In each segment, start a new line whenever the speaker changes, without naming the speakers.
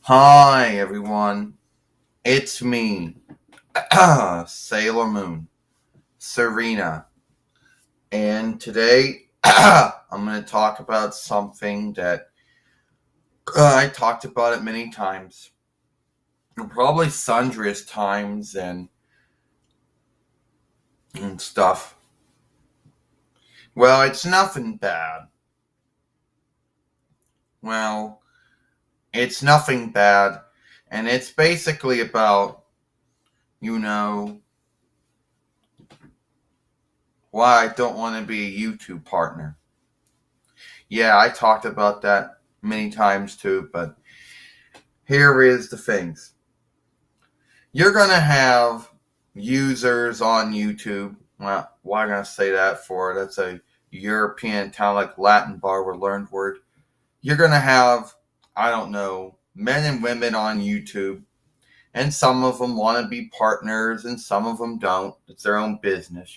Hi everyone, it's me, Sailor Moon, Serena, and today I'm going to talk about something that I talked about it many times, probably sundress times and stuff. Well, it's nothing bad. Well, it's nothing bad, and it's basically about, you know, why I don't want to be a YouTube partner. Yeah, I talked about that many times too, but here is the things. You're going to have users on YouTube. Well, why am I going to say that for? That's a European, Italic, Latin borrowed learned word. You're going to have, I don't know, men and women on YouTube. And some of them want to be partners and some of them don't. It's their own business.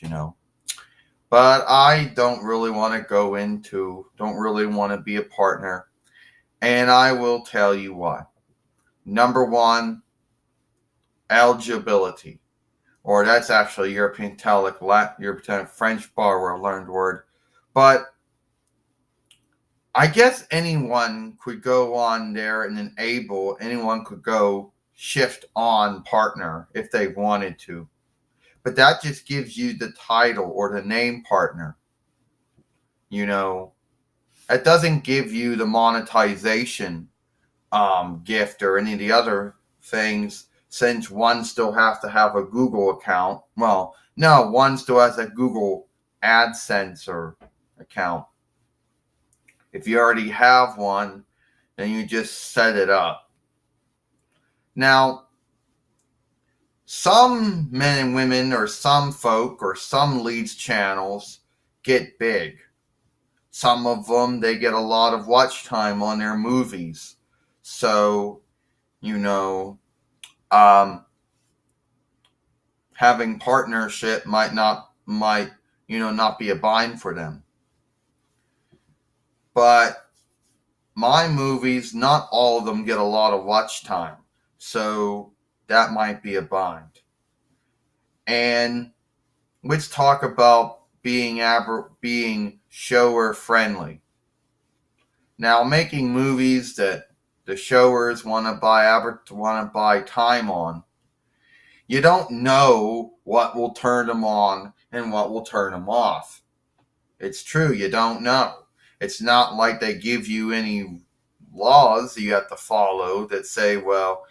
But I don't really want to don't really want to be a partner. And I will tell you why. Number one, eligibility, or that's actually European Italic, Latin, European French borrower learned word. But I guess anyone could go on there and anyone could go shift on partner if they wanted to. But that just gives you the title or the name partner. It doesn't give you the monetization gift or any of the other things, since one still has to have a Google account. Well, no, one still has a Google AdSense or account. If you already have one, then you just set it up. Now, some men and women or some folk or some leads channels get big. Some of them, they get a lot of watch time on their movies. So, having partnership might not be a bind for them. But my movies, not all of them get a lot of watch time. So that might be a bind. And let's talk about being shower friendly. Now, making movies that the showers want to buy time on, you don't know what will turn them on and what will turn them off. It's true, you don't know. It's not like they give you any laws that you have to follow that say, well,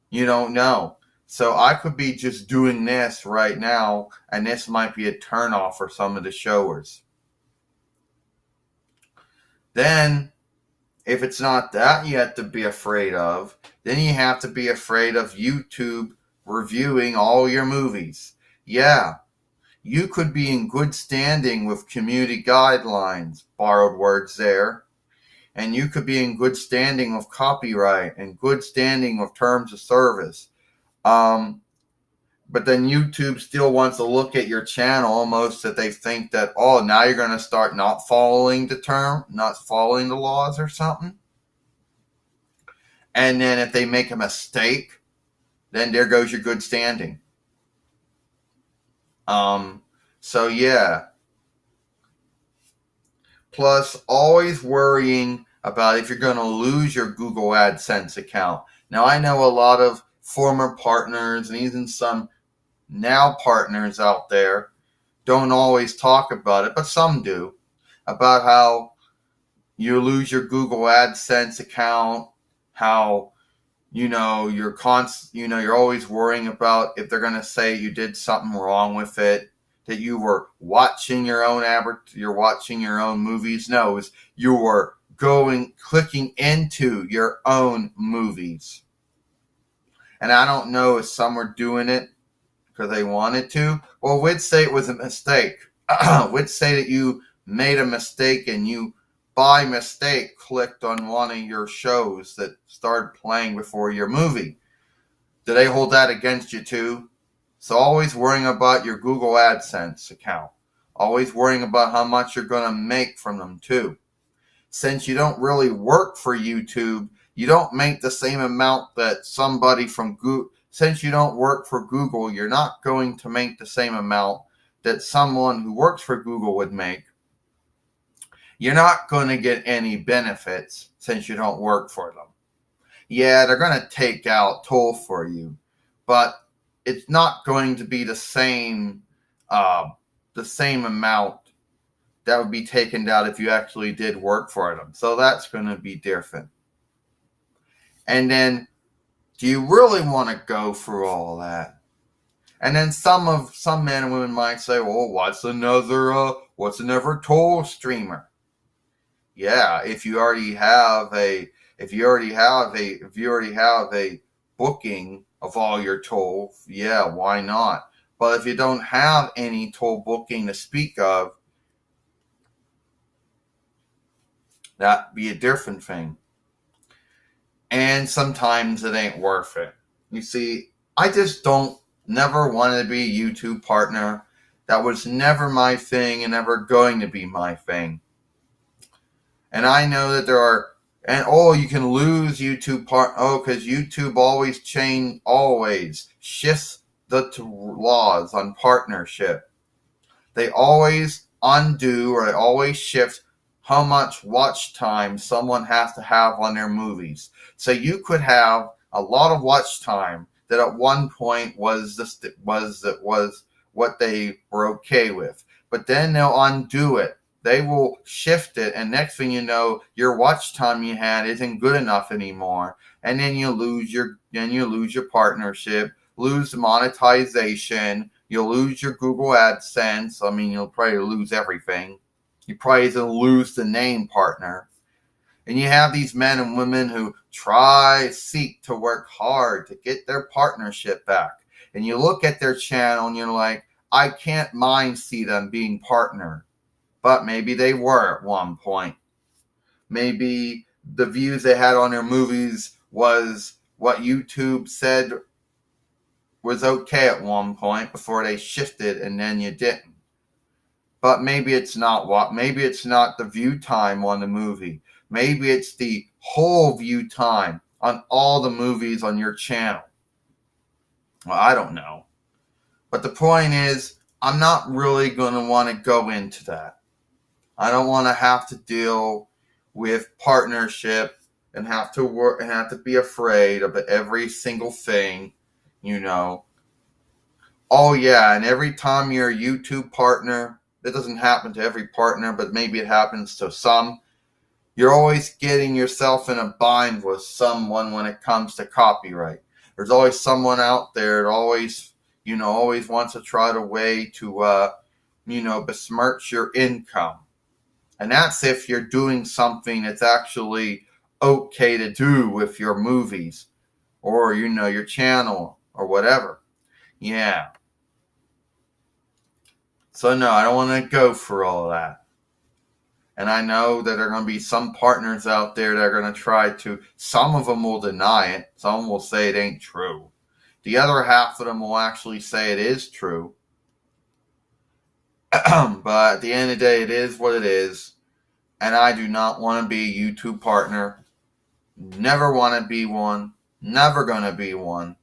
you don't know. So I could be just doing this right now, and this might be a turnoff for some of the showers. Then, if it's not that you have to be afraid of, then you have to be afraid of YouTube reviewing all your movies. Yeah, you could be in good standing with community guidelines, borrowed words there, and you could be in good standing with copyright and good standing with terms of service. But then YouTube still wants to look at your channel almost that they think that, oh, now you're going to start not following the laws or something. And then if they make a mistake, then there goes your good standing. So yeah. Plus, always worrying about if you're going to lose your Google AdSense account. Now, I know a lot of former partners and even some now partners out there don't always talk about it, but some do, about how you lose your Google AdSense account, how you're always worrying about if they're going to say you did something wrong with it, that you were watching your own you're watching your own movies. No, it was you were clicking into your own movies. And I don't know if some were doing it because they wanted to. Well, we'd say it was a mistake. We'd say that you made a mistake and you, by mistake, clicked on one of your shows that started playing before your movie. Do they hold that against you too? So always worrying about your Google AdSense account. Always worrying about how much you're going to make from them too. since you don't really work for YouTube, you don't make the same amount that somebody from Google, since you don't work for Google, you're not going to make the same amount that someone who works for Google would make. You're not going to get any benefits since you don't work for them. Yeah, they're going to take out toll for you, but it's not going to be the same amount that would be taken out if you actually did work for them. So that's going to be different. And then, do you really want to go through all that? And then some men and women might say, well, what's another toll streamer? Yeah, if you already have a booking of all your toll, yeah, why not? But if you don't have any toll booking to speak of, that'd be a different thing. And sometimes it ain't worth it. You see, I just never wanted to be a YouTube partner. That was never my thing and never going to be my thing. And I know that there are, you can lose YouTube because YouTube always shifts the laws on partnership. They always undo or they always shift how much watch time someone has to have on their movies. So you could have a lot of watch time that at one point was what they were okay with, but then they'll undo it. They will shift it, and next thing you know, your watch time you had isn't good enough anymore, and then you lose your partnership, lose the monetization, you'll lose your Google AdSense. I mean, you'll probably lose everything. You probably lose the name partner. And you have these men and women who seek to work hard to get their partnership back. And you look at their channel and you're like, I can't see them being partnered. But maybe they were at one point. Maybe the views they had on their movies was what YouTube said was okay at one point before they shifted and then you didn't. But maybe it's not the view time on the movie. Maybe it's the whole view time on all the movies on your channel. Well, I don't know. But the point is, I'm not really going to want to go into that. I don't want to have to deal with partnership and have to work and have to be afraid of every single thing, Oh yeah, and every time you're a YouTube partner, it doesn't happen to every partner, but maybe it happens to some. You're always getting yourself in a bind with someone when it comes to copyright. There's always someone out there that always wants to try to way to, besmirch your income. And that's if you're doing something that's actually okay to do with your movies or, your channel or whatever. Yeah. So no, I don't want to go for all of that. And I know that there are going to be some partners out there that are going to try to, some of them will deny it. Some will say it ain't true. The other half of them will actually say it is true. But at the end of the day, it is what it is. And I do not want to be a YouTube partner. Never want to be one. Never going to be one.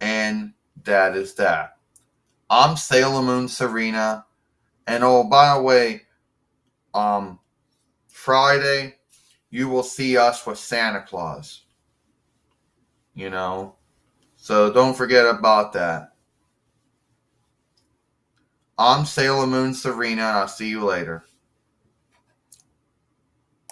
And that is that. I'm Sailor Moon Serena. And oh, by the way, Friday, you will see us with Santa Claus. So don't forget about that. I'm Sailor Moon Serena, and I'll see you later.